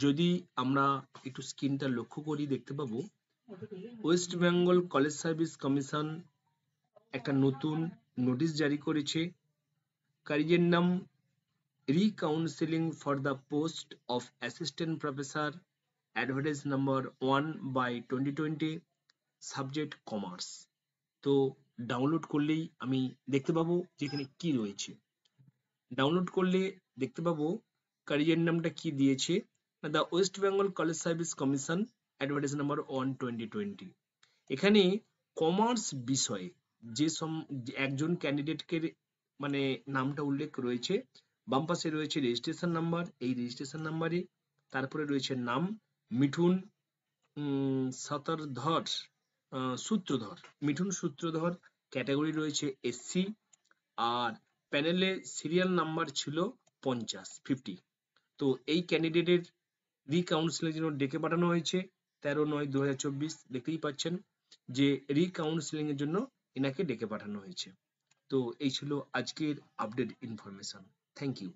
যদি আমরা একটু স্ক্রিনটা লক্ষ্য করি দেখতে পাবো West Bengal College Service Commission একটা নতুন নোটিশ জারি করেছে। কারিজের নাম recounselling for the post of assistant professor, advertise number 1/2020, subject commerce. তো ডাউনলোড করলেই আমি দেখতে পাবো যেখানে কি রয়েছে। ডাউনলোড করলে দেখতে পাবো কারিজের নামটা কি দিয়েছে, the West Bengal College Service commission, advertise number 1/2020। এখানে কমার্স বিষয়ে যে একজন ক্যান্ডিডেটকে মানে নামটা উল্লেখ রয়েছে, বাম পাশে রয়েছে রেজিস্ট্রেশন নাম্বার, এই রেজিস্ট্রেশন নাম্বারে তারপরে রয়েছে নাম মিঠুন সূত্রধর, মিঠুন সূত্রধর, ক্যাটাগরি রয়েছে এসসি, আর প্যানেলে সিরিয়াল নাম্বার ছিল 50। তো এই ক্যান্ডিডেটের রিকাউন্সিলিং এর জন্য ডেকে পাঠানো হয়েছে 13/9/2024। দেখতেই পাচ্ছেন যে রিকাউন্সিলিং এর জন্য এনাকে ডেকে পাঠানো হয়েছে। তো এই ছিল আজকের আপডেট ইনফরমেশন। Thank you.